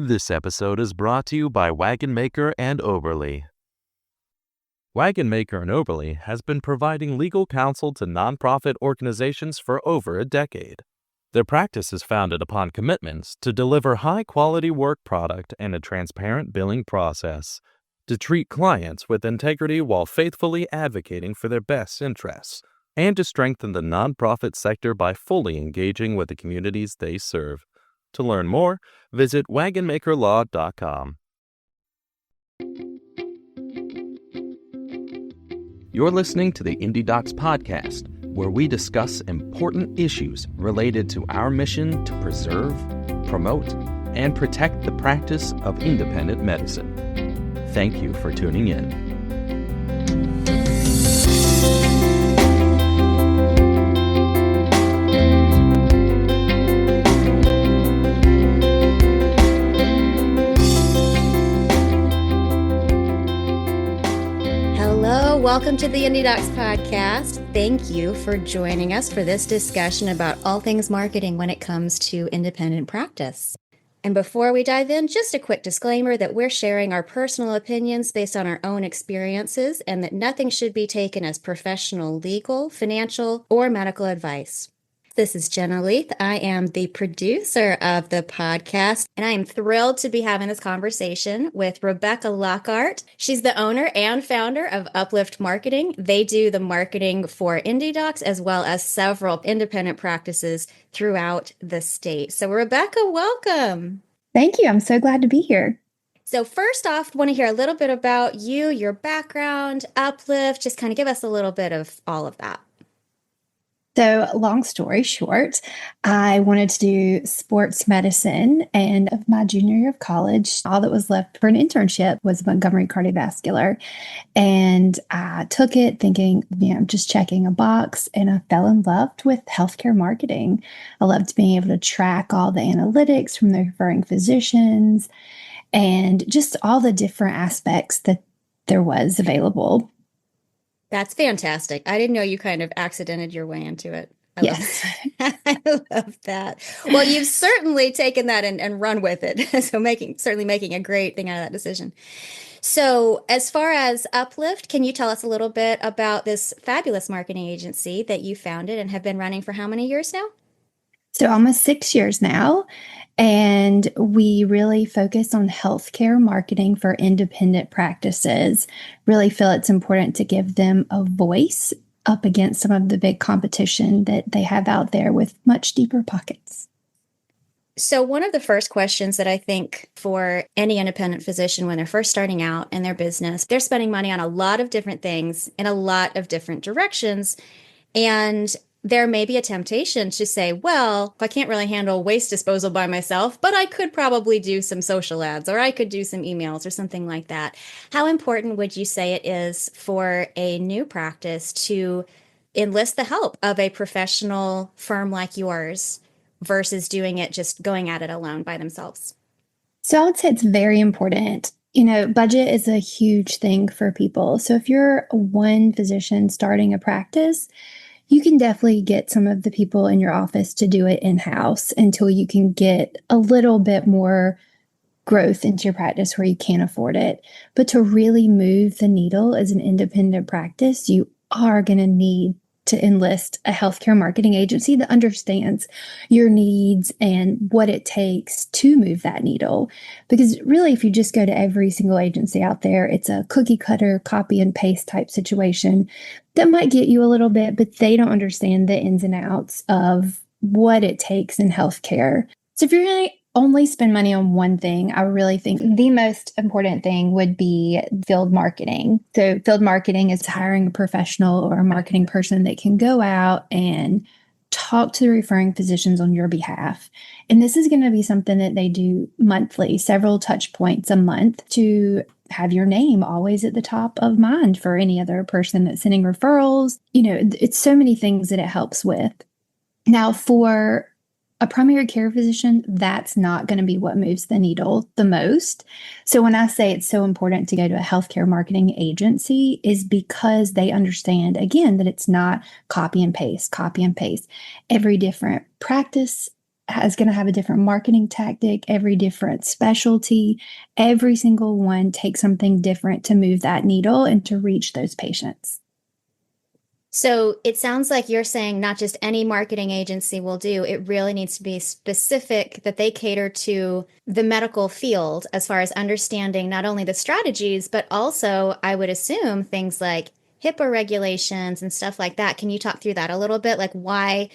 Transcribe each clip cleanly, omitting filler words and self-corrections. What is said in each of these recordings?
This episode is brought to you by Wagon Maker and Oberly. Wagon Maker and Oberly has been providing legal counsel to nonprofit organizations for over a decade. Their practice is founded upon commitments to deliver high-quality work product and a transparent billing process, to treat clients with integrity while faithfully advocating for their best interests, and to strengthen the nonprofit sector by fully engaging with the communities they serve. To learn more, visit wagonmakerlaw.com. You're listening to the IndeDocs podcast, where we discuss important issues related to our mission to preserve, promote, and protect the practice of independent medicine. Thank you for tuning in. Welcome to the IndeDocs podcast. Thank you for joining us for this discussion about all things marketing when it comes to independent practice. And before we dive in, just a quick disclaimer that we're sharing our personal opinions based on our own experiences and that nothing should be taken as professional, legal, financial, or medical advice. This is Jenna Leith. I am the producer of the podcast, and I am thrilled to be having this conversation with Rebekah Lockhart. She's the owner and founder of Uplift Marketing. They do the marketing for IndeDocs as well as several independent practices throughout the state. So Rebekah, welcome. Thank you. I'm so glad to be here. So first off, I want to hear a little bit about you, your background, Uplift, just kind of give us a little bit of all of that. So long story short, I wanted to do sports medicine, and of my junior year of college, all that was left for an internship was Montgomery Cardiovascular. And I took it thinking, I'm just checking a box, and I fell in love with healthcare marketing. I loved being able to track all the analytics from the referring physicians and just all the different aspects that there was available. That's fantastic. I didn't know you kind of accidented your way into it. Yes. I love that. Well, you've certainly taken that and run with it. So certainly making a great thing out of that decision. So as far as Uplift, can you tell us a little bit about this fabulous marketing agency that you founded and have been running for how many years now? So almost 6 years now. And we really focus on healthcare marketing for independent practices. Really feel it's important to give them a voice up against some of the big competition that they have out there with much deeper pockets. So one of the first questions that I think for any independent physician when they're first starting out in their business, they're spending money on a lot of different things in a lot of different directions. And there may be a temptation to say, well, I can't really handle waste disposal by myself, but I could probably do some social ads, or I could do some emails or something like that. How important would you say it is for a new practice to enlist the help of a professional firm like yours versus doing it, just going at it alone by themselves? So I would say it's very important. Budget is a huge thing for people. So if you're one physician starting a practice, you can definitely get some of the people in your office to do it in-house until you can get a little bit more growth into your practice where you can't afford it. But to really move the needle as an independent practice, you are going to need to enlist a healthcare marketing agency that understands your needs and what it takes to move that needle. Because really, if you just go to every single agency out there, it's a cookie cutter, copy and paste type situation that might get you a little bit, but they don't understand the ins and outs of what it takes in healthcare. So if you're going to only spend money on one thing, I really think the most important thing would be field marketing. So field marketing is hiring a professional or a marketing person that can go out and talk to the referring physicians on your behalf. And this is going to be something that they do monthly, several touch points a month to have your name always at the top of mind for any other person that's sending referrals. It's so many things that it helps with. Now, for a primary care physician, that's not going to be what moves the needle the most. So when I say it's so important to go to a healthcare marketing agency is because they understand, again, that it's not copy and paste. Every different practice is going to have a different marketing tactic, every different specialty, every single one takes something different to move that needle and to reach those patients. So it sounds like you're saying not just any marketing agency will do, it really needs to be specific, that they cater to the medical field as far as understanding not only the strategies, but also, I would assume, things like HIPAA regulations and stuff like that. Can you talk through that a little bit? Like why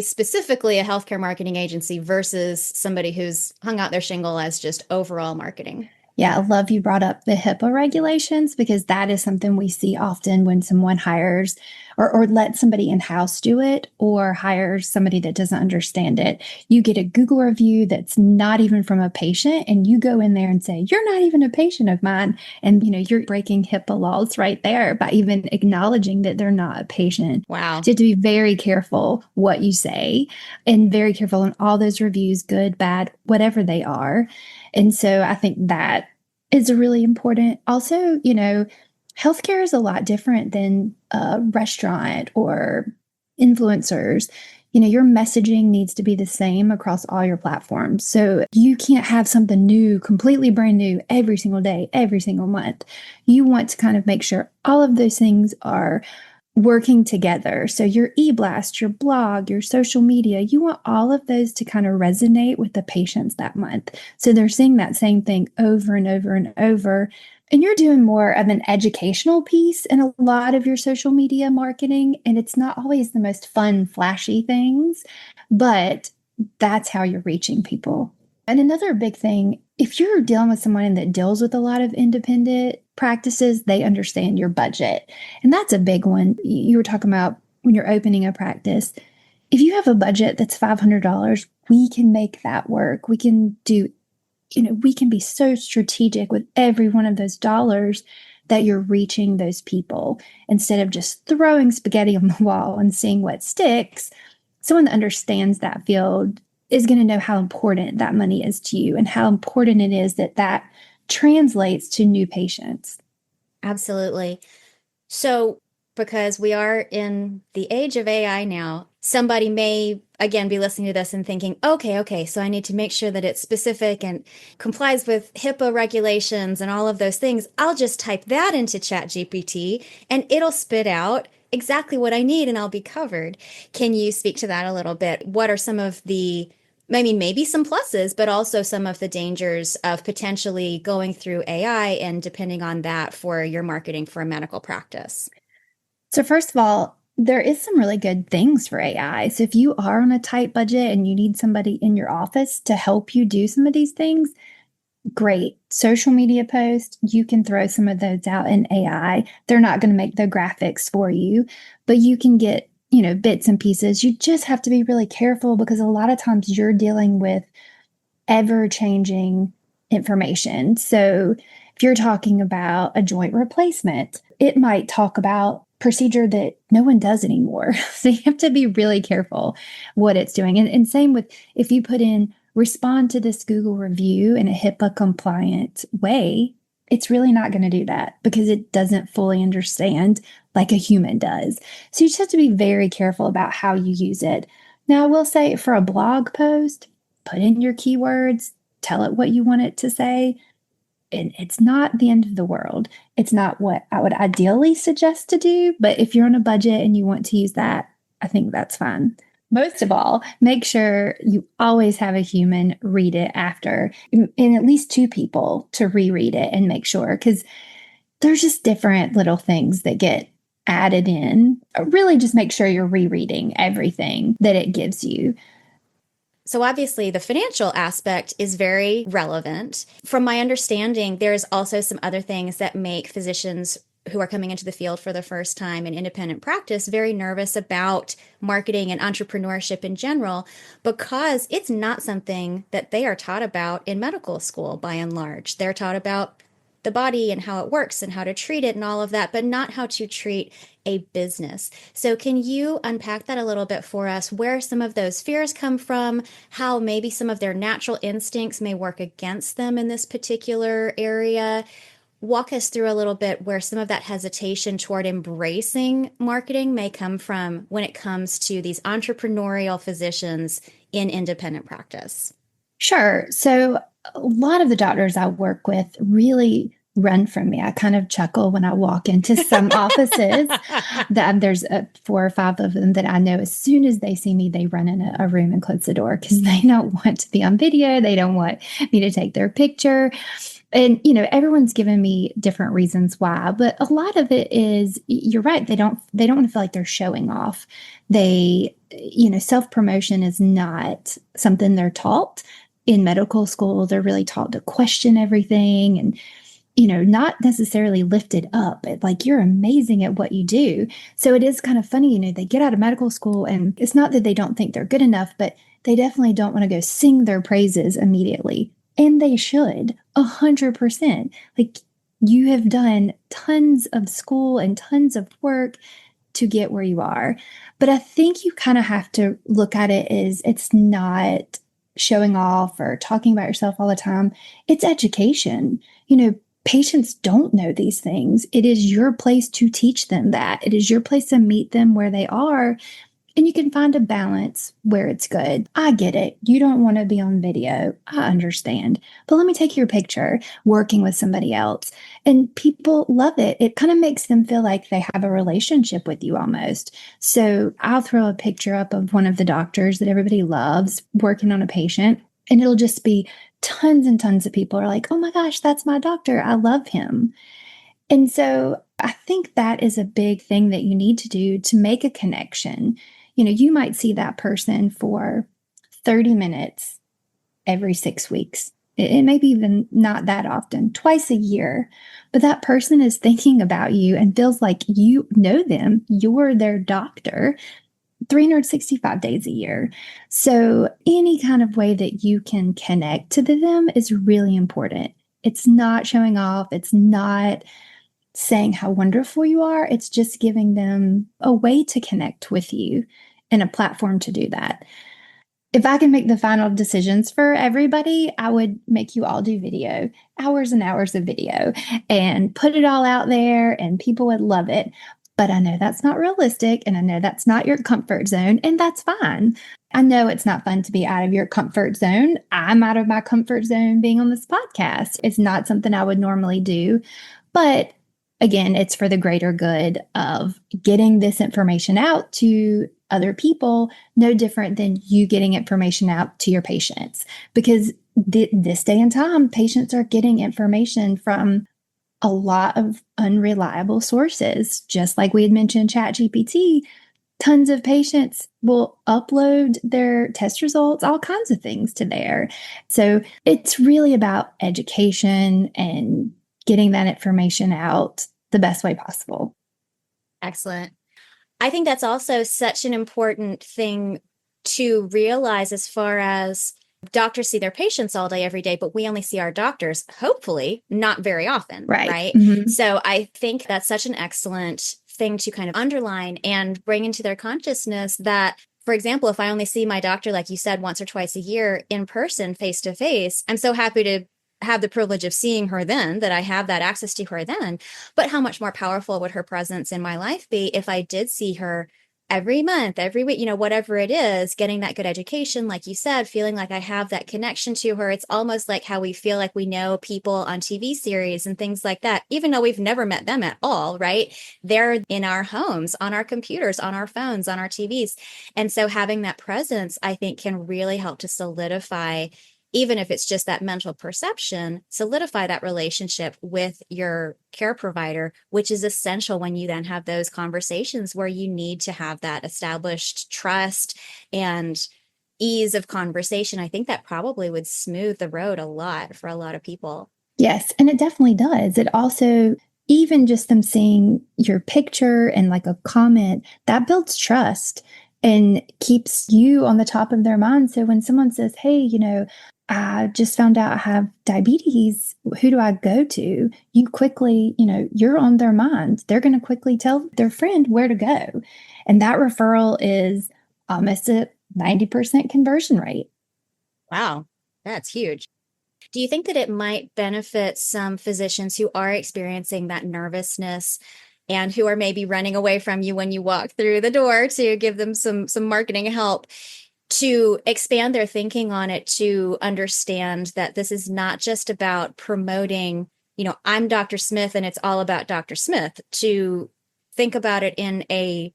specifically a healthcare marketing agency versus somebody who's hung out their shingle as just overall marketing? Yeah, I love you brought up the HIPAA regulations because that is something we see often when someone hires or lets somebody in-house do it or hires somebody that doesn't understand it. You get a Google review that's not even from a patient, and you go in there and say, "You're not even a patient of mine." And you're breaking HIPAA laws right there by even acknowledging that they're not a patient. Wow. So you have to be very careful what you say and very careful in all those reviews, good, bad, whatever they are. And so I think that is really important. Also, healthcare is a lot different than a restaurant or influencers. Your messaging needs to be the same across all your platforms. So you can't have something new, completely brand new every single day, every single month. You want to kind of make sure all of those things are working together. So your e-blast, your blog, your social media, you want all of those to kind of resonate with the patients that month. So they're seeing that same thing over and over and over. And you're doing more of an educational piece in a lot of your social media marketing. And it's not always the most fun, flashy things, but that's how you're reaching people. And another big thing, if you're dealing with someone that deals with a lot of independent practices, they understand your budget. And that's a big one. You were talking about when you're opening a practice. If you have a budget that's $500, we can make that work. We can do, we can be so strategic with every one of those dollars that you're reaching those people instead of just throwing spaghetti on the wall and seeing what sticks. Someone that understands that field is going to know how important that money is to you and how important it is that translates to new patients. Absolutely. So, because we are in the age of AI now, somebody may, again, be listening to this and thinking, okay, so I need to make sure that it's specific and complies with HIPAA regulations and all of those things. I'll just type that into ChatGPT and it'll spit out exactly what I need and I'll be covered. Can you speak to that a little bit? What are some of maybe some pluses, but also some of the dangers of potentially going through AI and depending on that for your marketing for a medical practice? So first of all, there is some really good things for AI. So if you are on a tight budget and you need somebody in your office to help you do some of these things, great. Social media posts, you can throw some of those out in AI. They're not going to make the graphics for you, but you can get bits and pieces. You just have to be really careful because a lot of times you're dealing with ever changing information. So if you're talking about a joint replacement, it might talk about procedure that no one does anymore. So you have to be really careful what it's doing. And same with if you put in respond to this Google review in a HIPAA compliant way, it's really not going to do that because it doesn't fully understand like a human does. So you just have to be very careful about how you use it. Now, I will say for a blog post, put in your keywords, tell it what you want it to say. And it's not the end of the world. It's not what I would ideally suggest to do. But if you're on a budget and you want to use that, I think that's fine. Most of all, make sure you always have a human read it after, and at least two people to reread it and make sure, because there's just different little things that get added in. Really just make sure you're rereading everything that it gives you. So obviously the financial aspect is very relevant. From my understanding, there's also some other things that make physicians who are coming into the field for the first time in independent practice very nervous about marketing and entrepreneurship in general, because it's not something that they are taught about in medical school by and large. They're taught about the body and how it works and how to treat it and all of that, but not how to treat a business. So can you unpack that a little bit for us, where some of those fears come from, how maybe some of their natural instincts may work against them in this particular area? Walk us through a little bit where some of that hesitation toward embracing marketing may come from when it comes to these entrepreneurial physicians in independent practice? Sure. So a lot of the doctors I work with really run from me. I kind of chuckle when I walk into some offices that there's 4 or 5 of them that I know as soon as they see me, they run in a room and close the door because they don't want to be on video. They don't want me to take their picture. And, everyone's given me different reasons why, but a lot of it is, you're right. They don't want to feel like they're showing off. Self-promotion is not something they're taught in medical school. They're really taught to question everything and, not necessarily lifted up. Like, you're amazing at what you do. So it is kind of funny, they get out of medical school and it's not that they don't think they're good enough, but they definitely don't want to go sing their praises immediately. And they should 100%. Like, you have done tons of school and tons of work to get where you are. But I think you kind of have to look at it as it's not showing off or talking about yourself all the time. It's education. Patients don't know these things. It is your place to teach them that. It is your place to meet them where they are. And you can find a balance where it's good. I get it. You don't want to be on video. I understand. But let me take your picture working with somebody else. And people love it. It kind of makes them feel like they have a relationship with you almost. So I'll throw a picture up of one of the doctors that everybody loves working on a patient. And it'll just be tons and tons of people are like, oh my gosh, that's my doctor. I love him. And so I think that is a big thing that you need to do to make a connection. You might see that person for 30 minutes every 6 weeks. It may be even not that often, twice a year, but that person is thinking about you and feels like you know them. You're their doctor 365 days a year. So any kind of way that you can connect to them is really important. It's not showing off. It's not saying how wonderful you are. It's just giving them a way to connect with you and a platform to do that. If I can make the final decisions for everybody, I would make you all do video, hours and hours of video, and put it all out there, and people would love it. But I know that's not realistic, and I know that's not your comfort zone, and that's fine. I know it's not fun to be out of your comfort zone. I'm out of my comfort zone being on this podcast. It's not something I would normally do. But again, it's for the greater good of getting this information out to other people, no different than you getting information out to your patients. Because this day and time, patients are getting information from a lot of unreliable sources. Just like we had mentioned, ChatGPT, tons of patients will upload their test results, all kinds of things to there. So it's really about education and getting that information out the best way possible. Excellent. I think that's also such an important thing to realize, as far as doctors see their patients all day, every day, but we only see our doctors, hopefully, not very often. Right? Mm-hmm. So I think that's such an excellent thing to kind of underline and bring into their consciousness that, for example, if I only see my doctor, like you said, once or twice a year in person, face to face, I'm so happy to have the privilege of seeing her then, that I have that access to her then. But how much more powerful would her presence in my life be if I did see her every month, every week, whatever it is, getting that good education, like you said, feeling like I have that connection to her. It's almost like how we feel like we know people on TV series and things like that, even though we've never met them at all, right? They're in our homes, on our computers, on our phones, on our TVs. And so having that presence, I think, can really help to solidify, even if it's just that mental perception, solidify that relationship with your care provider, which is essential when you then have those conversations where you need to have that established trust and ease of conversation. I think that probably would smooth the road a lot for a lot of people. Yes, and it definitely does. It also, even just them seeing your picture and like a comment, that builds trust and keeps you on the top of their mind. So when someone says, hey, I just found out I have diabetes, who do I go to? You quickly, you're on their mind. They're going to quickly tell their friend where to go. And that referral is almost a 90% conversion rate. Wow, that's huge. Do you think that it might benefit some physicians who are experiencing that nervousness and who are maybe running away from you when you walk through the door to give them some marketing help, to expand their thinking on it, to understand that this is not just about promoting, I'm Dr. Smith and it's all about Dr. Smith, to think about it in a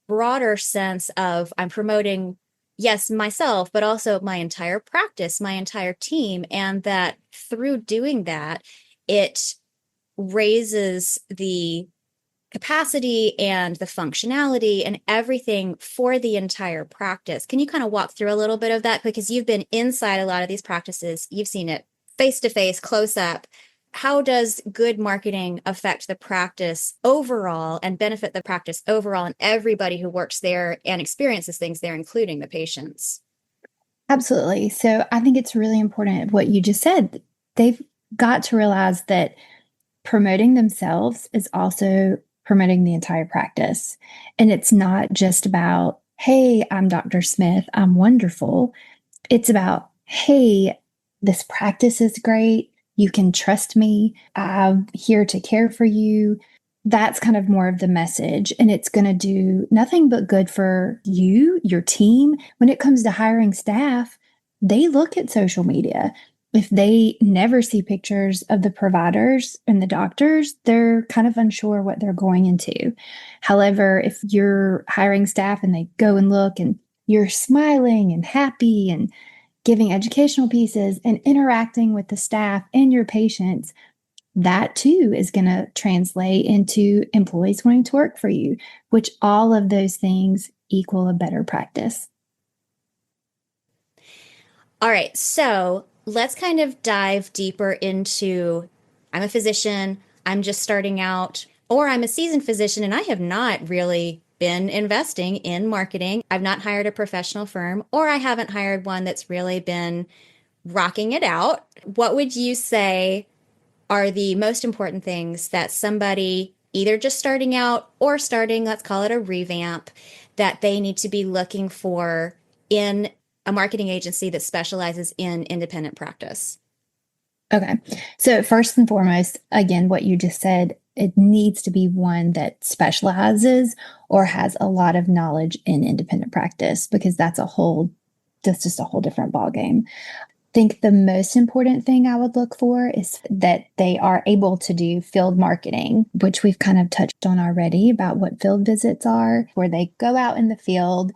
broader sense of I'm promoting, yes, myself, but also my entire practice, my entire team. And that through doing that, it raises the capacity and the functionality and everything for the entire practice. Can you kind of walk through a little bit of that? Because you've been inside a lot of these practices, you've seen it face to face, close up. How does good marketing affect the practice overall and benefit the practice overall and everybody who works there and experiences things there, including the patients? Absolutely. So I think it's really important what you just said. They've got to realize that promoting themselves is also promoting the entire practice. And it's not just about, hey, I'm Dr. Smith, I'm wonderful. It's about, hey, this practice is great. You can trust me. I'm here to care for you. That's kind of more of the message. And it's going to do nothing but good for you, your team. When it comes to hiring staff, they look at social media. If they never see pictures of the providers and the doctors, they're kind of unsure what they're going into. However, if you're hiring staff and they go and look and you're smiling and happy and giving educational pieces and interacting with the staff and your patients, that too is going to translate into employees wanting to work for you, which all of those things equal a better practice. All right, so let's kind of dive deeper into I'm a physician, I'm just starting out, or I'm a seasoned physician and I have not really been investing in marketing. I've not hired a professional firm, or I haven't hired one that's really been rocking it out. What would you say are the most important things that somebody either just starting out or starting, let's call it a revamp, that they need to be looking for in a marketing agency that specializes in independent practice? Okay. So, first and foremost, again, what you just said, it needs to be one that specializes or has a lot of knowledge in independent practice, because that's just a whole different ballgame. Think the most important thing I would look for is that they are able to do field marketing, which we've kind of touched on already about what field visits are, where they go out in the field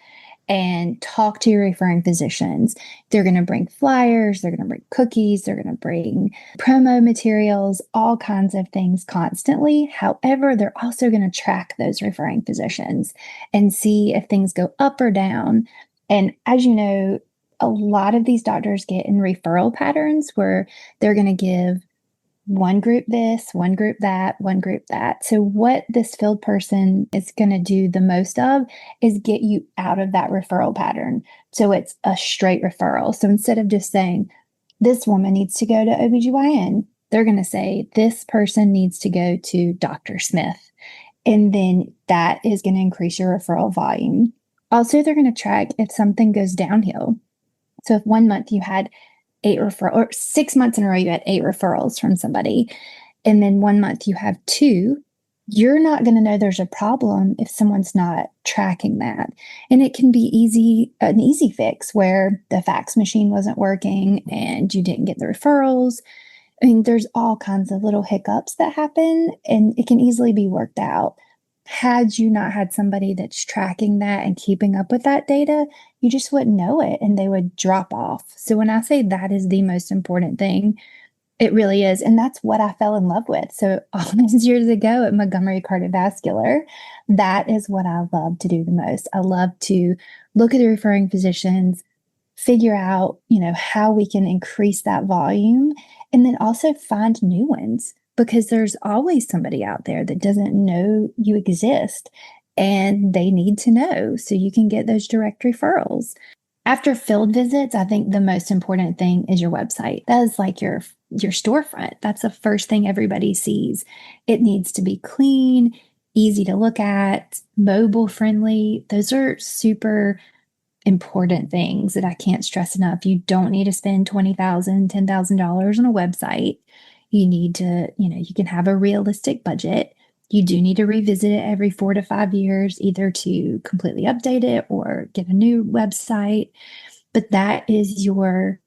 and talk to your referring physicians. They're going to bring flyers, they're going to bring cookies, they're going to bring promo materials, all kinds of things constantly. However, they're also going to track those referring physicians and see if things go up or down. And as you know, a lot of these doctors get in referral patterns where they're going to give one group this, one group that, one group that. So what this field person is going to do the most of is get you out of that referral pattern. So it's a straight referral. So instead of just saying, this woman needs to go to OBGYN, they're going to say, this person needs to go to Dr. Smith. And then that is going to increase your referral volume. Also, they're going to track if something goes downhill. So if 1 month you had 8 referrals, or 6 months in a row you had 8 referrals from somebody, and then 1 month you have 2, you're not going to know there's a problem if someone's not tracking that. And it can be an easy fix where the fax machine wasn't working and you didn't get the referrals. I mean, there's all kinds of little hiccups that happen, and it can easily be worked out. Had you not had somebody that's tracking that and keeping up with that data, you just wouldn't know it and they would drop off. So when I say that is the most important thing, it really is. And that's what I fell in love with. So all those years ago at Montgomery Cardiovascular, that is what I love to do the most. I love to look at the referring physicians, figure out, how we can increase that volume, and then also find new ones, because there's always somebody out there that doesn't know you exist and they need to know so you can get those direct referrals. After field visits, I think the most important thing is your website. That is like your storefront. That's the first thing everybody sees. It needs to be clean, easy to look at, mobile friendly. Those are super important things that I can't stress enough. You don't need to spend $20,000, $10,000 on a website. You need to, you can have a realistic budget. You do need to revisit it every 4 to 5 years, either to completely update it or get a new website. But that's your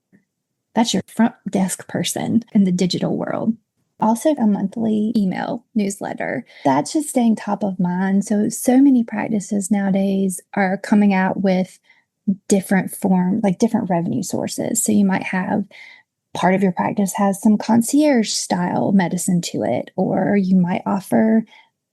front desk person in the digital world. Also, a monthly email newsletter. That's just staying top of mind. So many practices nowadays are coming out with different revenue sources. So you might have part of your practice has some concierge style medicine to it, or you might offer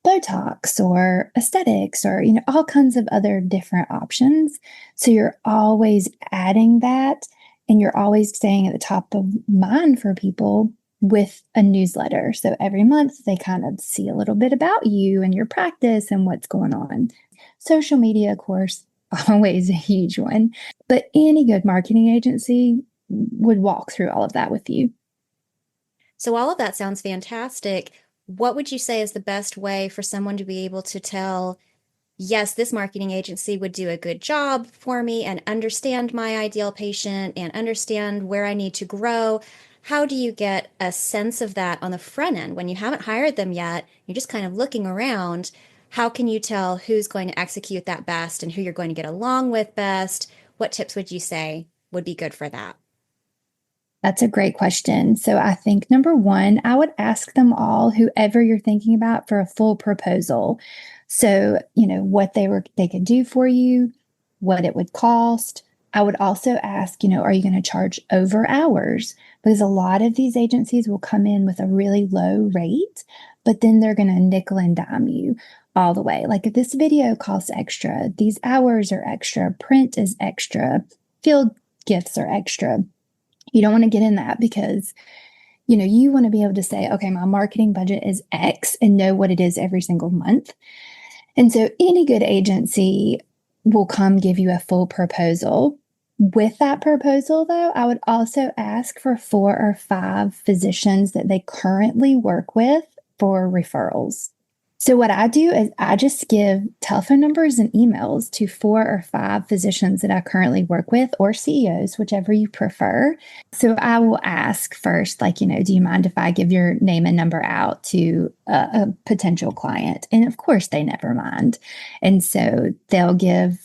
Botox or aesthetics or, all kinds of other different options. So you're always adding that and you're always staying at the top of mind for people with a newsletter. So every month they kind of see a little bit about you and your practice and what's going on. Social media, of course, always a huge one, but any good marketing agency would walk through all of that with you. So all of that sounds fantastic. What would you say is the best way for someone to be able to tell, yes, this marketing agency would do a good job for me and understand my ideal patient and understand where I need to grow? How do you get a sense of that on the front end when you haven't hired them yet? You're just kind of looking around. How can you tell who's going to execute that best and who you're going to get along with best? What tips would you say would be good for that? That's a great question. So I think number one, I would ask them all, whoever you're thinking about, for a full proposal. So, what they could do for you, what it would cost. I would also ask, are you going to charge over hours? Because a lot of these agencies will come in with a really low rate, but then they're going to nickel and dime you all the way. Like, if this video costs extra, these hours are extra, print is extra, field gifts are extra. You don't want to get in that because, you want to be able to say, okay, my marketing budget is X and know what it is every single month. And so any good agency will come give you a full proposal. With that proposal, though, I would also ask for 4 or 5 physicians that they currently work with for referrals. So what I do is I just give telephone numbers and emails to 4 or 5 physicians that I currently work with, or CEOs, whichever you prefer. So I will ask first, do you mind if I give your name and number out to a potential client? And of course, they never mind. And so they'll give,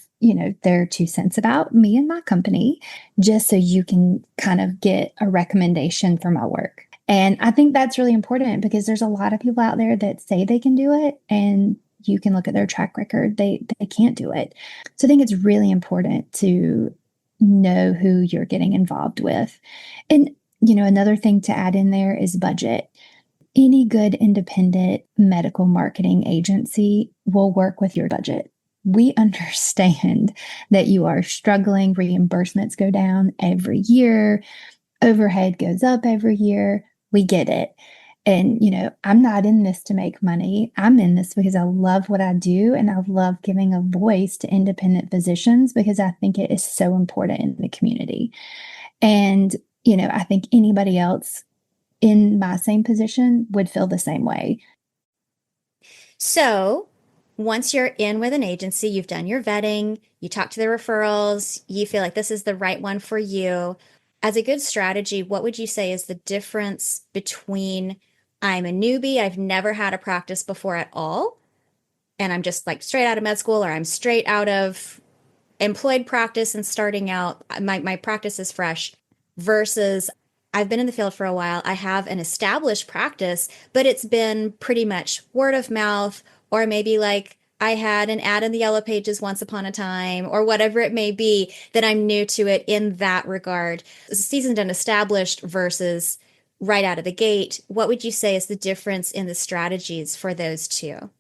their 2 cents about me and my company, just so you can kind of get a recommendation for my work. And I think that's really important because there's a lot of people out there that say they can do it, and you can look at their track record. They can't do it. So I think it's really important to know who you're getting involved with. And, another thing to add in there is budget. Any good independent medical marketing agency will work with your budget. We understand that you are struggling. Reimbursements go down every year. Overhead goes up every year. We get it. And, I'm not in this to make money. I'm in this because I love what I do. And I love giving a voice to independent physicians because I think it is so important in the community. And, I think anybody else in my same position would feel the same way. So once you're in with an agency, you've done your vetting, you talk to the referrals, you feel like this is the right one for you. As a good strategy, what would you say is the difference between I'm a newbie, I've never had a practice before at all, and I'm just like straight out of med school, or I'm straight out of employed practice and starting out, my practice is fresh, versus I've been in the field for a while, I have an established practice, but it's been pretty much word of mouth, or maybe like I had an ad in the Yellow Pages once upon a time, or whatever it may be, that I'm new to it in that regard. Seasoned and established versus right out of the gate. What would you say is the difference in the strategies for those two?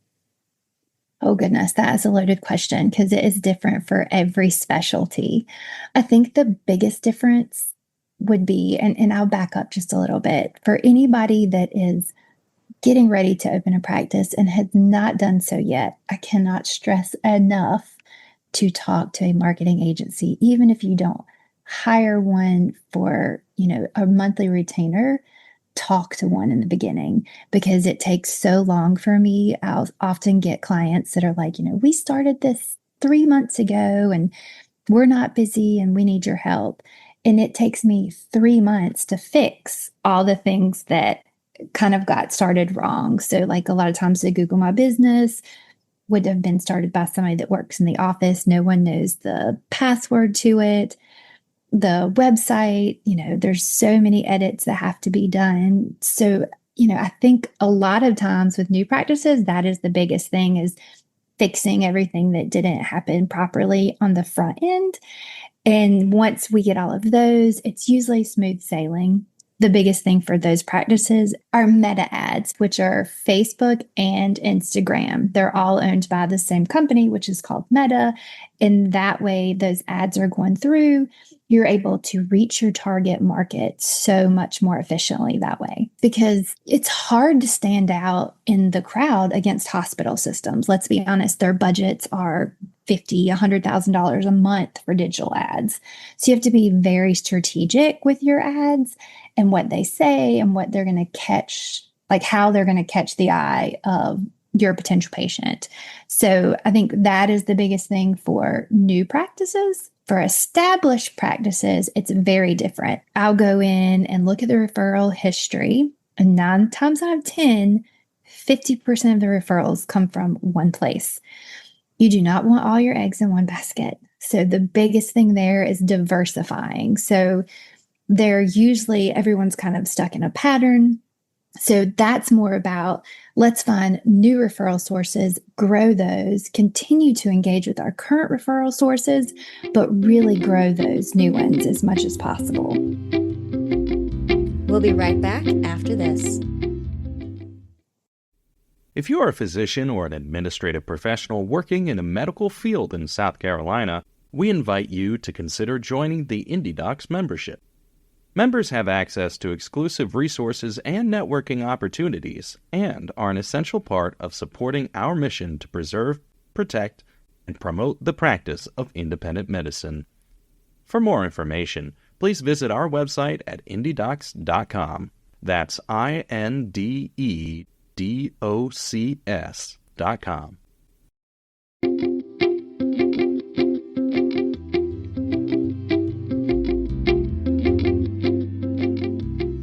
Oh, goodness, that is a loaded question because it is different for every specialty. I think the biggest difference would be, and I'll back up just a little bit, for anybody that is getting ready to open a practice and has not done so yet, I cannot stress enough to talk to a marketing agency, even if you don't hire one for, a monthly retainer. Talk to one in the beginning because it takes so long for me. I'll often get clients that are like, we started this 3 months ago and we're not busy and we need your help. And it takes me 3 months to fix all the things that kind of got started wrong. So like a lot of times the Google My Business would have been started by somebody that works in the office. No one knows the password to it. The website, there's so many edits that have to be done. So, I think a lot of times with new practices, that is the biggest thing, is fixing everything that didn't happen properly on the front end. And once we get all of those, it's usually smooth sailing. The biggest thing for those practices are meta ads, which are Facebook and Instagram. They're all owned by the same company, which is called Meta. And that way, those ads are going through. You're able to reach your target market so much more efficiently that way, because it's hard to stand out in the crowd against hospital systems. Let's be honest, their budgets are $50,000, $100,000 a month for digital ads. So you have to be very strategic with your ads and what they say and what they're going to catch, like how they're going to catch the eye of your potential patient. So I think that is the biggest thing for new practices. For established practices, it's very different. I'll go in and look at the referral history, and 9 times out of 10, 50% of the referrals come from one place. You do not want all your eggs in one basket. So the biggest thing there is diversifying. So they're usually, everyone's kind of stuck in a pattern. So that's more about, let's find new referral sources, grow those, continue to engage with our current referral sources, but really grow those new ones as much as possible. We'll be right back after this. If you are a physician or an administrative professional working in a medical field in South Carolina, we invite you to consider joining the IndeDocs membership. Members have access to exclusive resources and networking opportunities, and are an essential part of supporting our mission to preserve, protect, and promote the practice of independent medicine. For more information, please visit our website at IndeDocs.com. That's IndeDocs.com.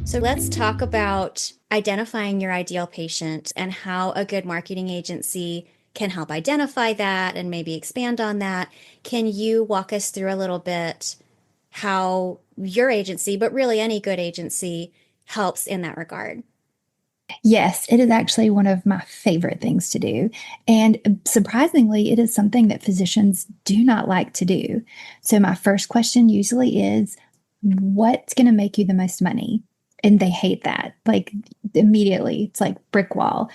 So let's talk about identifying your ideal patient and how a good marketing agency can help identify that and maybe expand on that. Can you walk us through a little bit how your agency, but really any good agency, helps in that regard? Yes, it is actually one of my favorite things to do. And surprisingly, it is something that physicians do not like to do. So my first question usually is, what's going to make you the most money? And they hate that. Like immediately, it's like brick wall.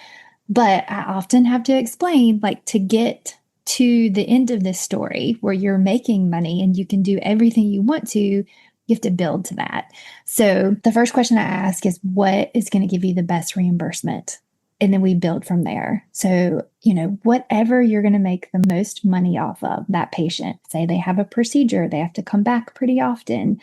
But I often have to explain, like, to get to the end of this story where you're making money and you can do everything you want to, you have to build to that. So the first question I ask is, what is going to give you the best reimbursement? And then we build from there. So, whatever you're going to make the most money off of that patient, say they have a procedure, they have to come back pretty often,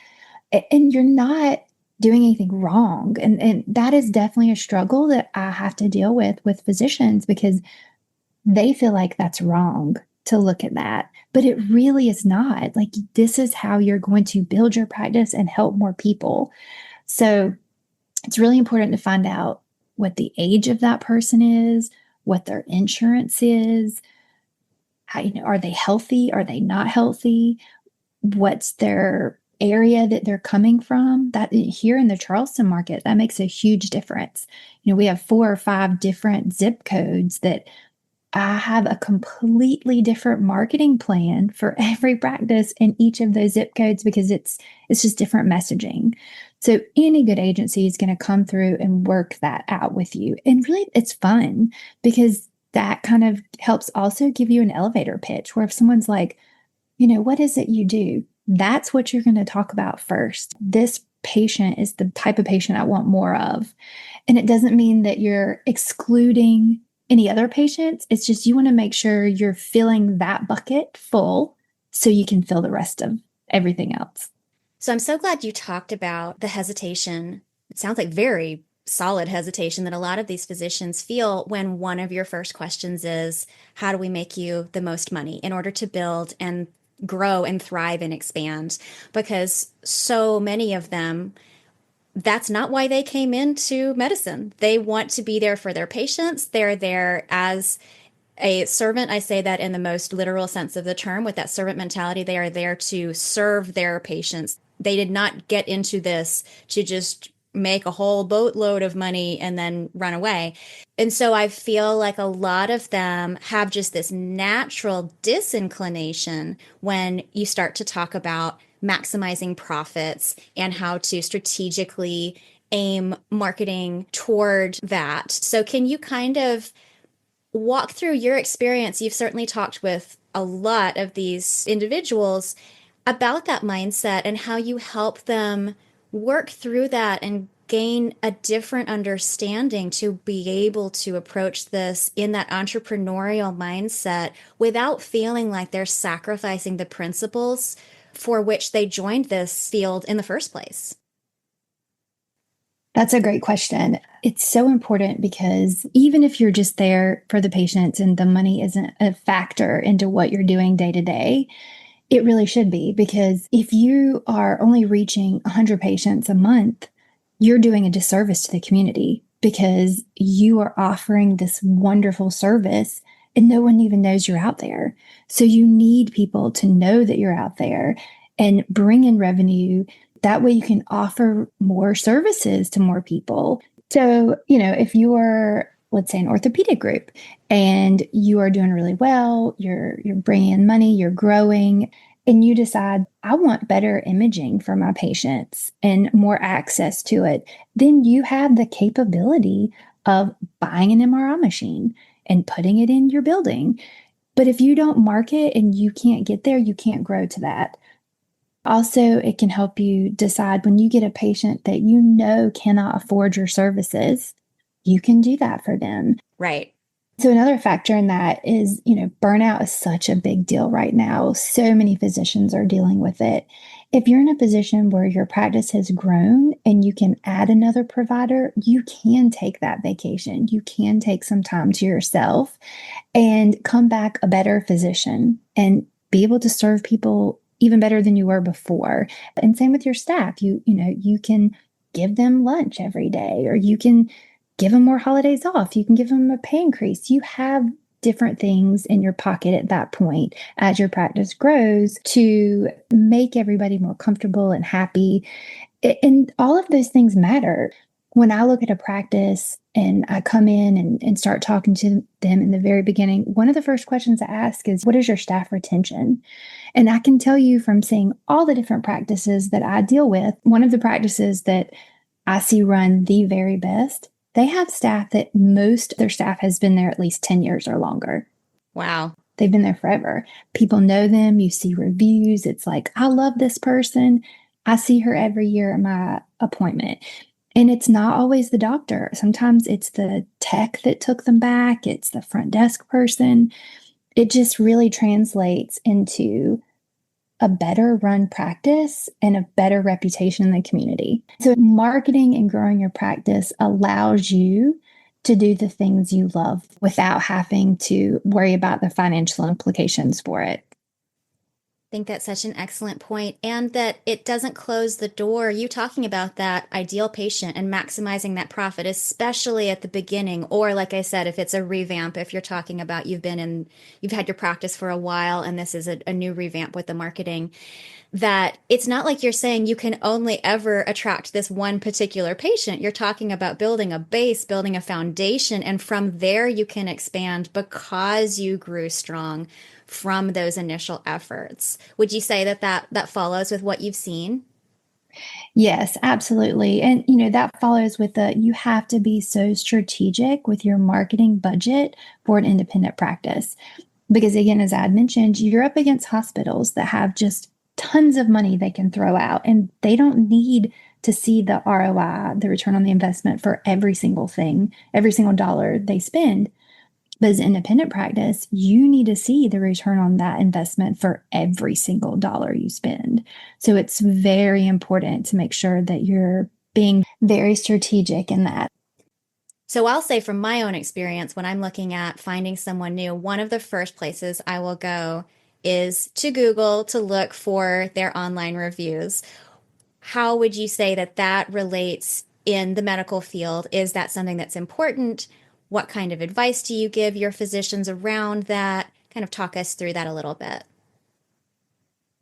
and you're not doing anything wrong. And that is definitely a struggle that I have to deal with physicians, because they feel like that's wrong to look at that. But it really is not. Like, this is how you're going to build your practice and help more people. So it's really important to find out what the age of that person is, what their insurance is, how, are they healthy? Are they not healthy? What's their area that they're coming from? That here in the Charleston market, that makes a huge difference. We have 4 or 5 different zip codes that I have a completely different marketing plan for every practice in each of those zip codes, because it's just different messaging. So any good agency is going to come through and work that out with you. And really, it's fun, because that kind of helps also give you an elevator pitch, where if someone's like, what is it you do? That's what you're going to talk about first. This patient is the type of patient I want more of. And it doesn't mean that you're excluding any other patients. It's just, you want to make sure you're filling that bucket full so you can fill the rest of everything else. So I'm so glad you talked about the hesitation. It sounds like very solid hesitation that a lot of these physicians feel when one of your first questions is, how do we make you the most money in order to build and grow and thrive and expand? Because so many of them that's not why they came into medicine. They want to be there for their patients. They're there as a servant. I say that in the most literal sense of the term. With that servant mentality, they are there to serve their patients. They did not get into this to just make a whole boatload of money and then run away. And so I feel like a lot of them have just this natural disinclination when you start to talk about maximizing profits and how to strategically aim marketing toward that. So, can you kind of walk through your experience? You've certainly talked with a lot of these individuals about that mindset and how you help them work through that and gain a different understanding to be able to approach this in that entrepreneurial mindset without feeling like they're sacrificing the principles for which they joined this field in the first place. That's a great question. It's so important because even if you're just there for the patients and the money isn't a factor into what you're doing day to day, it really should be, because if you are only reaching 100 patients a month, you're doing a disservice to the community because you are offering this wonderful service and no one even knows you're out there. So you need people to know that you're out there and bring in revenue. That way you can offer more services to more people. So, if you're, let's say, an orthopedic group and you are doing really well, you're bringing in money, you're growing, and you decide, I want better imaging for my patients and more access to it, then you have the capability of buying an MRI machine and putting it in your building. But if you don't market and you can't get there, you can't grow to that. Also, it can help you decide when you get a patient that cannot afford your services, you can do that for them. Right. So another factor in that is, burnout is such a big deal right now. So many physicians are dealing with it. If you're in a position where your practice has grown and you can add another provider, you can take that vacation. You can take some time to yourself and come back a better physician and be able to serve people even better than you were before. And same with your staff. You can give them lunch every day, or you can give them more holidays off. You can give them a pay increase. You have different things in your pocket at that point as your practice grows to make everybody more comfortable and happy. And all of those things matter. When I look at a practice and I come in and start talking to them in the very beginning, one of the first questions I ask is, what is your staff retention? And I can tell you from seeing all the different practices that I deal with, one of the practices that I see run the very best, they have staff that most of their staff has been there at least 10 years or longer. Wow. They've been there forever. People know them. You see reviews. It's like, I love this person. I see her every year at my appointment. And it's not always the doctor. Sometimes it's the tech that took them back. It's the front desk person. It just really translates into a better run practice and a better reputation in the community. So marketing and growing your practice allows you to do the things you love without having to worry about the financial implications for it. I think that's such an excellent point, and that it doesn't close the door. You talking about that ideal patient and maximizing that profit, especially at the beginning, or like I said, if it's a revamp, if you're talking about you've had your practice for a while and this is a new revamp with the marketing, that it's not like you're saying you can only ever attract this one particular patient. You're talking about building a base, building a foundation, and from there you can expand because you grew strong from those initial efforts. Would you say that follows with what you've seen? Yes, absolutely. And that follows with you have to be so strategic with your marketing budget for an independent practice. Because again, as I had mentioned, you're up against hospitals that have just tons of money they can throw out, and they don't need to see the ROI, the return on the investment, for every single thing, every single dollar they spend. But as an independent practice, you need to see the return on that investment for every single dollar you spend. So it's very important to make sure that you're being very strategic in that. So I'll say from my own experience, when I'm looking at finding someone new, one of the first places I will go is to Google to look for their online reviews. how would you say that that relates in the medical field? Is that something that's important? What kind of advice do you give your physicians around that? Kind of talk us through that a little bit.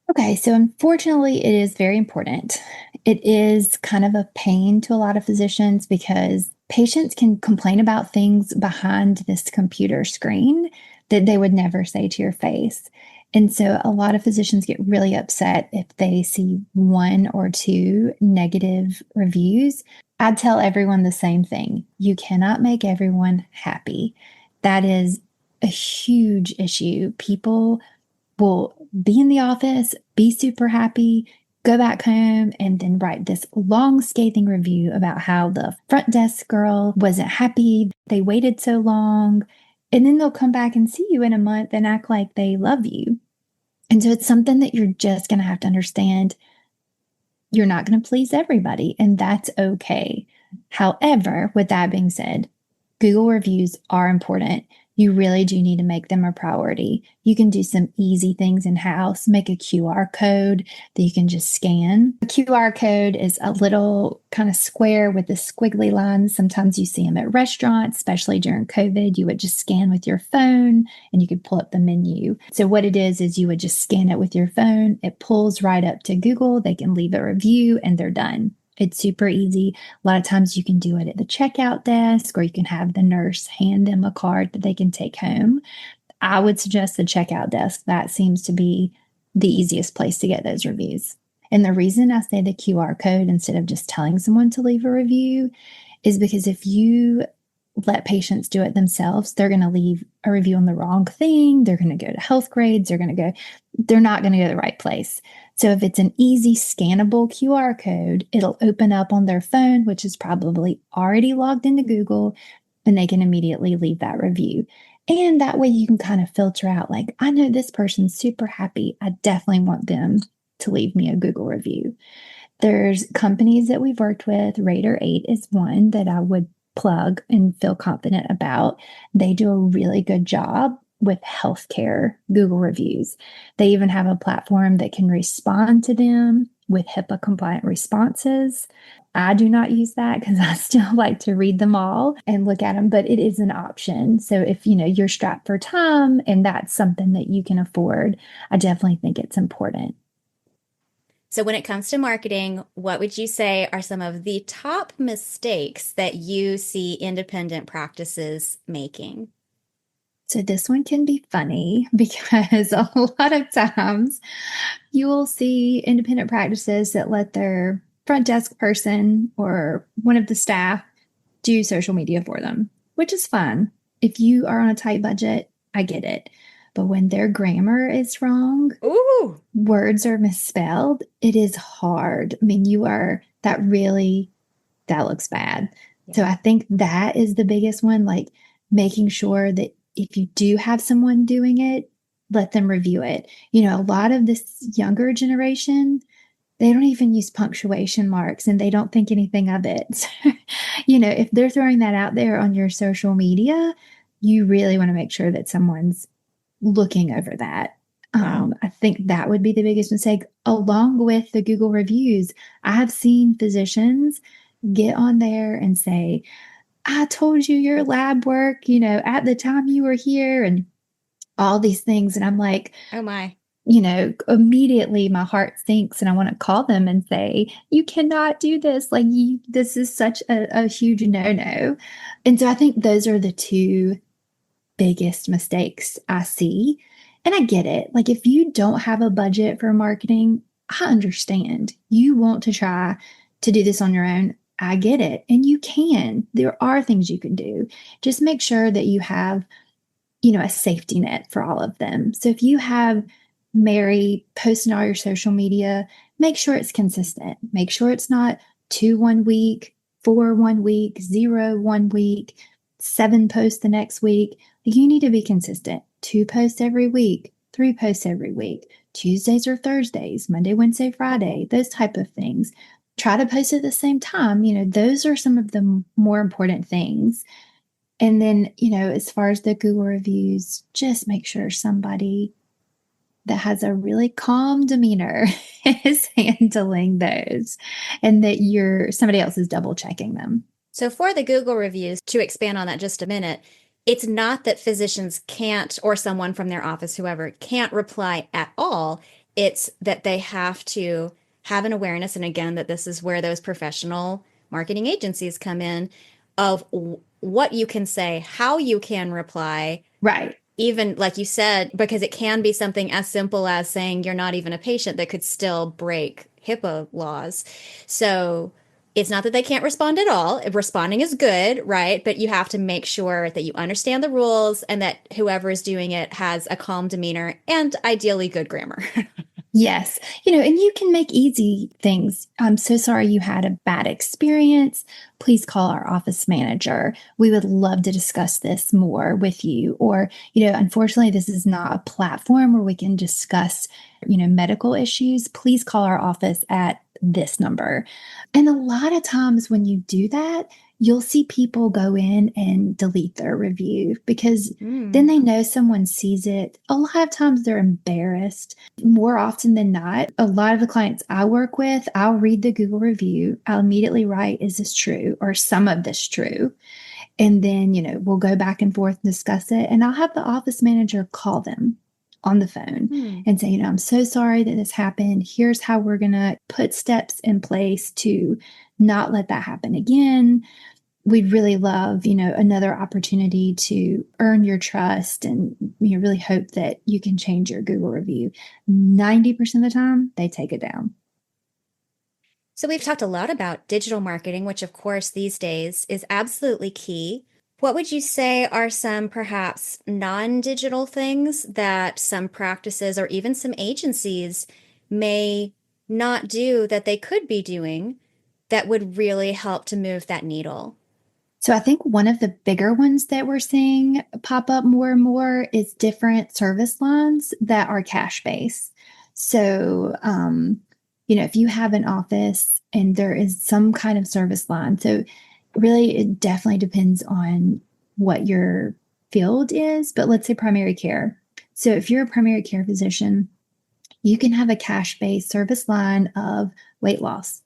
Okay, so unfortunately, it is very important. It is kind of a pain to a lot of physicians because patients can complain about things behind this computer screen that they would never say to your face. And so a lot of physicians get really upset if they see one or two negative reviews. I'd tell everyone the same thing. You cannot make everyone happy. That is a huge issue. People will be in the office, be super happy, go back home, and then write this long, scathing review about how the front desk girl wasn't happy. They waited so long. And then they'll come back and see you in a month and act like they love you. And so it's something that you're just going to have to understand. You're not going to please everybody, and that's okay. However, with that being said, Google reviews are important. You really do need to make them a priority. You can do some easy things in-house, make a QR code that you can just scan. A QR code is a little kind of square with the squiggly lines. Sometimes you see them at restaurants, especially during COVID. You would just scan with your phone and you could pull up the menu. So what it is you would just scan it with your phone. It pulls right up to Google. They can leave a review and they're done. It's super easy. A lot of times you can do it at the checkout desk, or you can have the nurse hand them a card that they can take home. I would suggest the checkout desk. That seems to be the easiest place to get those reviews. And the reason I say the QR code instead of just telling someone to leave a review is because if you let patients do it themselves, they're going to leave a review on the wrong thing. They're going to go to health grades. They're not going to go to the right place. So if it's an easy scannable QR code, it'll open up on their phone, which is probably already logged into Google, and they can immediately leave that review. And that way you can kind of filter out, like, I know this person's super happy. I definitely want them to leave me a Google review. There's companies that we've worked with. Raider 8 is one that I would plug and feel confident about. They do a really good job with healthcare Google reviews. They even have a platform that can respond to them with HIPAA compliant responses. I do not use that because I still like to read them all and look at them, but it is an option. So if you're strapped for time and that's something that you can afford, I definitely think it's important. So when it comes to marketing, what would you say are some of the top mistakes that you see independent practices making? So this one can be funny because a lot of times you will see independent practices that let their front desk person or one of the staff do social media for them, which is fine. If you are on a tight budget, I get it. But when their grammar is wrong, Ooh, words are misspelled, it is hard. I mean, that looks bad. yeah. So I think that is the biggest one, like making sure that if you do have someone doing it, let them review it. A lot of this younger generation, they don't even use punctuation marks and they don't think anything of it. So, if they're throwing that out there on your social media, you really want to make sure that someone's looking over that. Wow. I think that would be the biggest mistake, along with the Google reviews. I have seen physicians get on there and say, I told you your lab work, at the time you were here, and all these things. And I'm like, Oh my. Immediately my heart sinks and I want to call them and say, you cannot do this. Like, this is such a huge no-no. And so I think those are the two biggest mistakes I see. And I get it. Like, if you don't have a budget for marketing, I understand. You want to try to do this on your own. I get it. And you can. There are things you can do. Just make sure that you have, a safety net for all of them. So if you have Mary posting all your social media, make sure it's consistent. Make sure it's not 2 one week, 4 one week, 0 one week, 7 posts the next week. You need to be consistent. 2 posts every week, 3 posts every week, Tuesdays or Thursdays, Monday, Wednesday, Friday, those type of things. Try to post at the same time. Those are some of the more important things. And then, as far as the Google reviews, just make sure somebody that has a really calm demeanor is handling those, and that somebody else is double checking them. So for the Google reviews, to expand on that just a minute, it's not that physicians can't, or someone from their office, whoever, can't reply at all. It's that they have to have an awareness. And again, that this is where those professional marketing agencies come in, of what you can say, how you can reply. Right. Even like you said, because it can be something as simple as saying you're not even a patient that could still break HIPAA laws. So it's not that they can't respond at all. Responding is good, right? But you have to make sure that you understand the rules and that whoever is doing it has a calm demeanor and ideally good grammar. Yes. And you can make easy things. I'm so sorry you had a bad experience. Please call our office manager. We would love to discuss this more with you. Or, unfortunately, this is not a platform where we can discuss, medical issues. Please call our office at this number. And a lot of times when you do that, you'll see people go in and delete their review because then they know someone sees it. A lot of times they're embarrassed. More often than not, a lot of the clients I work with, I'll read the Google review. I'll immediately write, is this true? Or some of this true? And then, we'll go back and forth and discuss it. And I'll have the office manager call them on the phone and say, I'm so sorry that this happened. Here's how we're going to put steps in place to not let that happen again. We'd really love, another opportunity to earn your trust, and really hope that you can change your Google review. 90% of the time, they take it down. So we've talked a lot about digital marketing, which of course these days is absolutely key. What would you say are some perhaps non-digital things that some practices or even some agencies may not do that they could be doing that would really help to move that needle? So I think one of the bigger ones that we're seeing pop up more and more is different service lines that are cash-based. So, if you have an office and there is some kind of service line, so really it definitely depends on what your field is, but let's say primary care. So if you're a primary care physician, you can have a cash-based service line of weight loss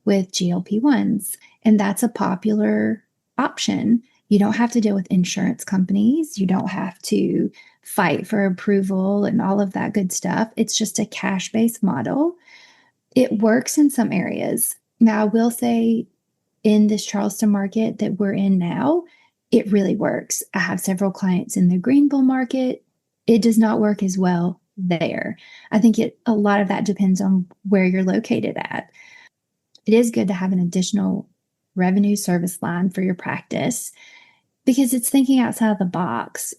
with GLP-1s, and that's a popular option. You don't have to deal with insurance companies. You don't have to fight for approval and all of that good stuff. It's just a cash-based model. It works in some areas. Now, I will say in this Charleston market that we're in now, it really works. I have several clients in the Greenville market. It does not work as well there. I think a lot of that depends on where you're located at. It is good to have an additional revenue service line for your practice because it's thinking outside of the box.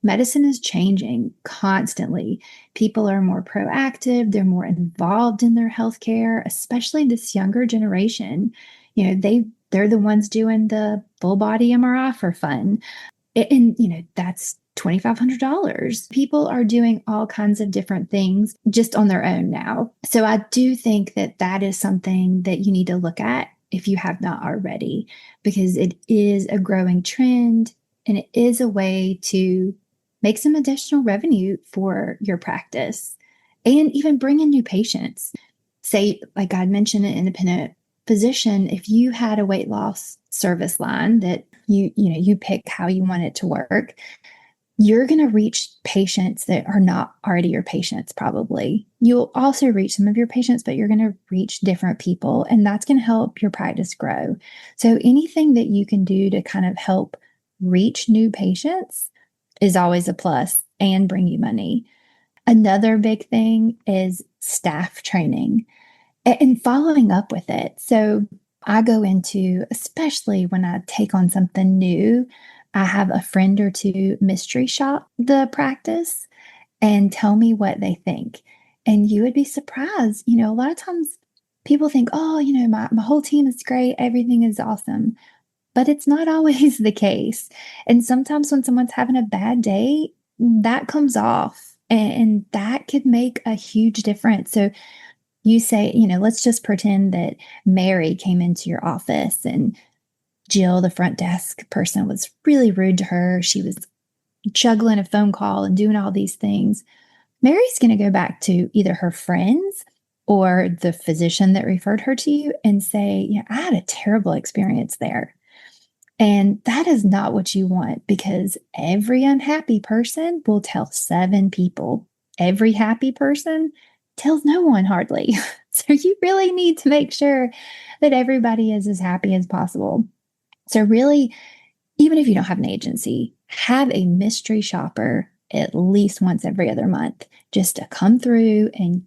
Medicine is changing constantly. People are more proactive. They're more involved in their healthcare, especially this younger generation. They're the ones doing the full body MRI for fun. And, that's $2,500. People are doing all kinds of different things just on their own now. So I do think that is something that you need to look at if you have not already, because it is a growing trend and it is a way to make some additional revenue for your practice and even bring in new patients. Say, like I mentioned, an independent physician, if you had a weight loss service line that you pick how you want it to work, you're going to reach patients that are not already your patients, probably. You'll also reach some of your patients, but you're going to reach different people, and that's going to help your practice grow. So anything that you can do to kind of help reach new patients is always a plus and bring you money. Another big thing is staff training and following up with it. So I go into, especially when I take on something new, I have a friend or two mystery shop the practice and tell me what they think. And you would be surprised. A lot of times people think, oh, my whole team is great. Everything is awesome. But it's not always the case. And sometimes when someone's having a bad day, that comes off and that could make a huge difference. So you say, let's just pretend that Mary came into your office and Jill, the front desk person, was really rude to her. She was juggling a phone call and doing all these things. Mary's going to go back to either her friends or the physician that referred her to you and say, I had a terrible experience there. And that is not what you want, because every unhappy person will tell 7 people. Every happy person tells no one hardly. So you really need to make sure that everybody is as happy as possible. So really, even if you don't have an agency, have a mystery shopper at least once every other month, just to come through and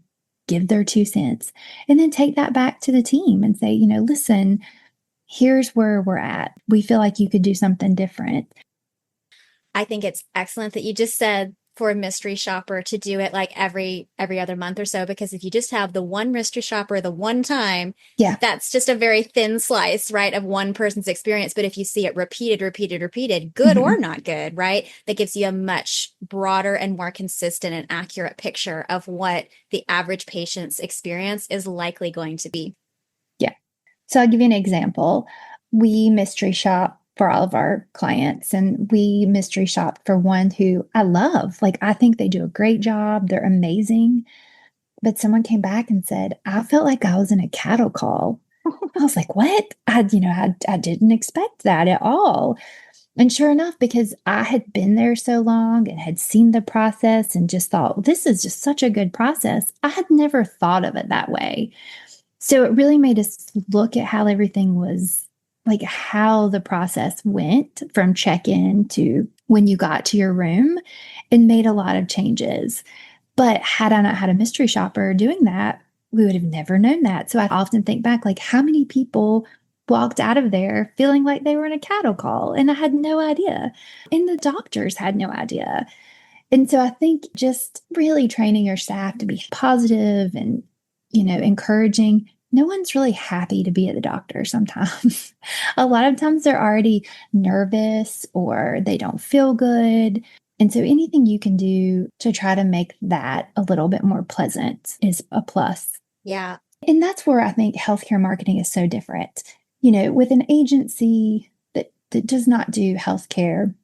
give their 2 cents, and then take that back to the team and say, listen, here's where we're at. We feel like you could do something different. I think it's excellent that you just said for a mystery shopper to do it like every other month or so, because if you just have the one mystery shopper the one time, Yeah. that's just a very thin slice, right, of one person's experience. But if you see it repeated, good or not good, right, that gives you a much broader and more consistent and accurate picture of what the average patient's experience is likely going to be. Yeah. So I'll give you an example. We mystery shop for all of our clients, and we mystery shop for one who I love. Like, I think they do a great job. They're amazing. But someone came back and said, I felt like I was in a cattle call. I was like, what? I didn't expect that at all. And sure enough, because I had been there so long and had seen the process and just thought, well, this is just such a good process, I had never thought of it that way. So it really made us look at how everything was, like how the process went from check-in to when you got to your room, and made a lot of changes. But had I not had a mystery shopper doing that, we would have never known that. So I often think back, like, how many people walked out of there feeling like they were in a cattle call, and I had no idea. And the doctors had no idea. And so I think just really training your staff to be positive and, encouraging. No one's really happy to be at the doctor sometimes. A lot of times they're already nervous or they don't feel good. And so anything you can do to try to make that a little bit more pleasant is a plus. Yeah. And that's where I think healthcare marketing is so different. With an agency that does not do healthcare,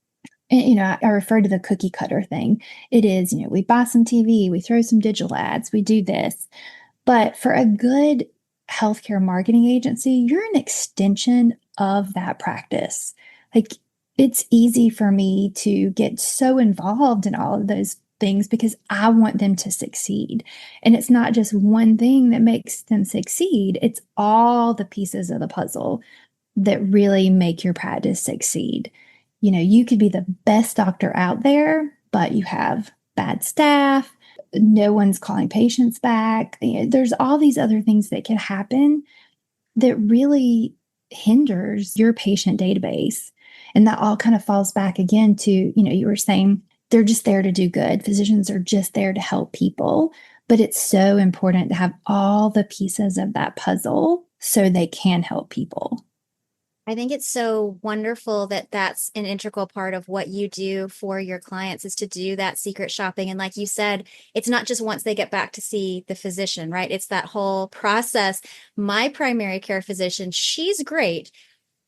and, I refer to the cookie cutter thing. It is, we buy some TV, we throw some digital ads, we do this. But for a good healthcare marketing agency, you're an extension of that practice. Like, it's easy for me to get so involved in all of those things because I want them to succeed. And it's not just one thing that makes them succeed, it's all the pieces of the puzzle that really make your practice succeed. You could be the best doctor out there, but you have bad staff, no one's calling patients back. There's all these other things that can happen that really hinders your patient database. And that all kind of falls back again to, you were saying they're just there to do good. Physicians are just there to help people. But it's so important to have all the pieces of that puzzle so they can help people. I think it's so wonderful that that's an integral part of what you do for your clients, is to do that secret shopping. And like you said, it's not just once they get back to see the physician, right? It's that whole process. My primary care physician, she's great,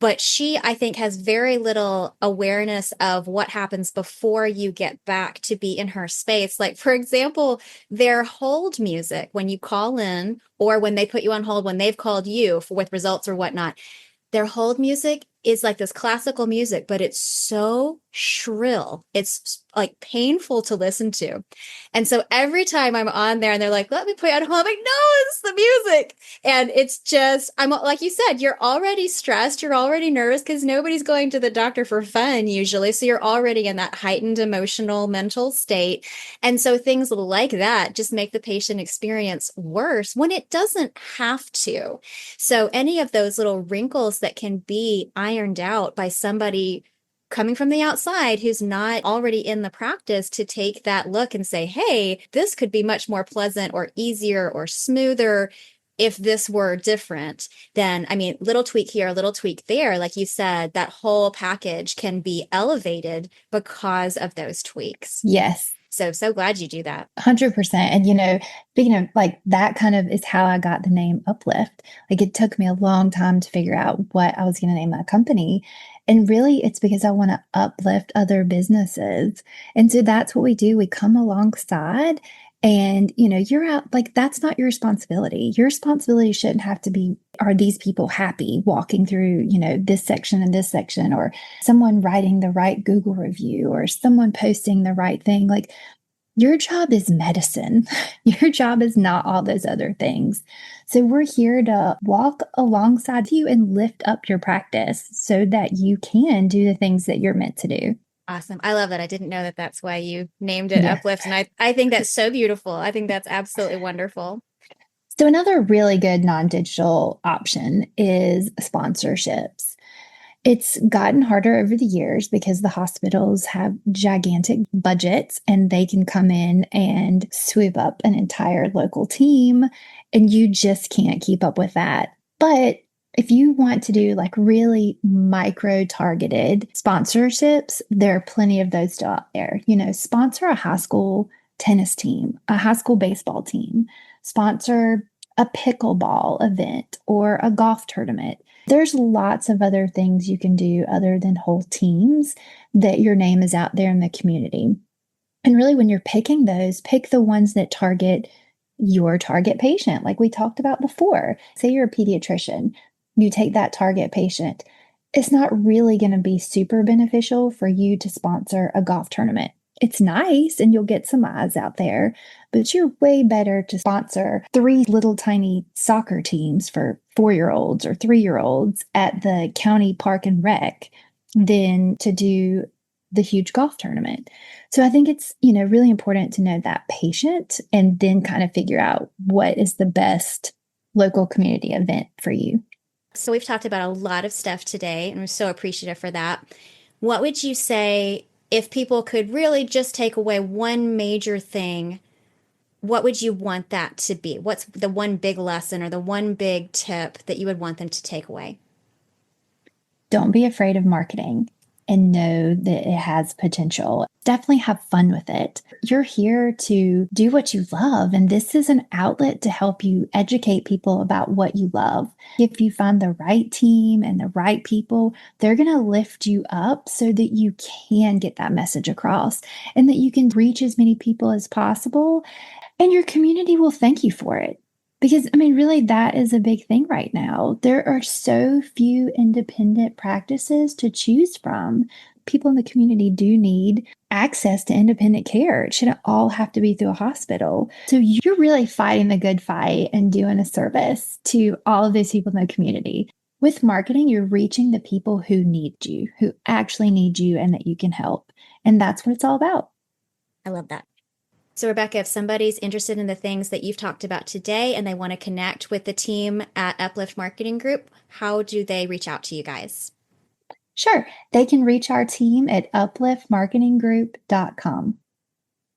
but she, I think, has very little awareness of what happens before you get back to be in her space. Like, for example, their hold music when you call in, or when they put you on hold, when they've called you with results or whatnot, their hold music is like this classical music, but it's so shrill. It's like painful to listen to. And so every time I'm on there and they're like, let me put you on hold, I'm like, no, it's the music. And it's just, I'm like you said, you're already stressed. You're already nervous because nobody's going to the doctor for fun usually. So you're already in that heightened emotional, mental state. And so things like that just make the patient experience worse when it doesn't have to. So any of those little wrinkles that can be ironed out by somebody coming from the outside who's not already in the practice, to take that look and say, hey, this could be much more pleasant or easier or smoother if this were different. Then, I mean, little tweak here, little tweak there. Like you said, that whole package can be elevated because of those tweaks. Yes. So glad you do that. 100%. And, speaking of like that, kind of is how I got the name Uplift. Like, it took me a long time to figure out what I was going to name my company. And really, it's because I want to uplift other businesses. And so that's what we do. We come alongside And, you're out, like, that's not your responsibility. Your responsibility shouldn't have to be, are these people happy walking through, this section and this section, or someone writing the right Google review, or someone posting the right thing. Like, your job is medicine. Your job is not all those other things. So we're here to walk alongside you and lift up your practice so that you can do the things that you're meant to do. Awesome. I love that. I didn't know that that's why you named it Yeah. Uplift. And I think that's so beautiful. I think that's absolutely wonderful. So another really good non-digital option is sponsorships. It's gotten harder over the years because the hospitals have gigantic budgets and they can come in and swoop up an entire local team, and you just can't keep up with that. But if you want to do like really micro targeted sponsorships, there are plenty of those still out there. Sponsor a high school tennis team, a high school baseball team, sponsor a pickleball event or a golf tournament. There's lots of other things you can do other than whole teams that your name is out there in the community. And really, when you're picking those, pick the ones that target your target patient, like we talked about before. Say you're a pediatrician, you take that target patient. It's not really going to be super beneficial for you to sponsor a golf tournament. It's nice and you'll get some eyes out there, but you're way better to sponsor 3 little tiny soccer teams for 4-year-olds or 3-year-olds at the county park and rec than to do the huge golf tournament. So I think it's, really important to know that patient and then kind of figure out what is the best local community event for you. So we've talked about a lot of stuff today, and I'm so appreciative for that. What would you say if people could really just take away one major thing? What would you want that to be? What's the one big lesson or the one big tip that you would want them to take away? Don't be afraid of marketing and know that it has potential. Definitely have fun with it. You're here to do what you love, and this is an outlet to help you educate people about what you love. If you find the right team and the right people, they're going to lift you up so that you can get that message across and that you can reach as many people as possible, and your community will thank you for it. Because, really, that is a big thing right now. There are so few independent practices to choose from. People in the community do need access to independent care. It shouldn't all have to be through a hospital. So you're really fighting the good fight and doing a service to all of those people in the community. With marketing, you're reaching the people who need you, who actually need you and that you can help. And that's what it's all about. I love that. So Rebekah, if somebody's interested in the things that you've talked about today and they want to connect with the team at Uplift Marketing Group, how do they reach out to you guys? Sure. They can reach our team at upliftmarketinggroup.com.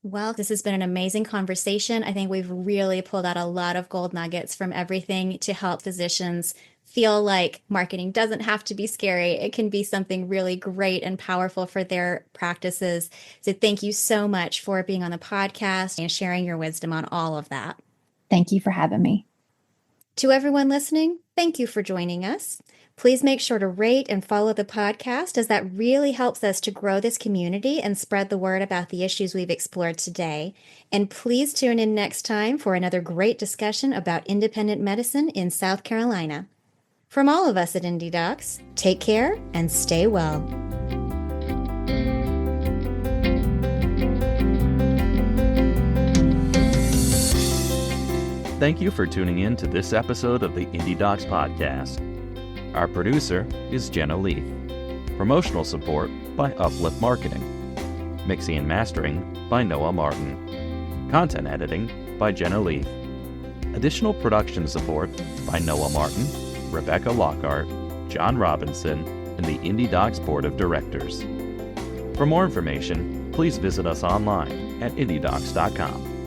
Well, this has been an amazing conversation. I think we've really pulled out a lot of gold nuggets from everything to help physicians feel like marketing doesn't have to be scary. It can be something really great and powerful for their practices. So thank you so much for being on the podcast and sharing your wisdom on all of that. Thank you for having me. To everyone listening, thank you for joining us. Please make sure to rate and follow the podcast, as that really helps us to grow this community and spread the word about the issues we've explored today. And please tune in next time for another great discussion about independent medicine in South Carolina. From all of us at IndeDocs, take care and stay well. Thank you for tuning in to this episode of the IndeDocs podcast. Our producer is Jenna Leith. Promotional support by Uplift Marketing. Mixing and mastering by Noah Martin. Content editing by Jenna Leith. Additional production support by Noah Martin, Rebekah Lockhart, John Robinson, and the IndeDocs Board of Directors. For more information, please visit us online at IndeDocs.com.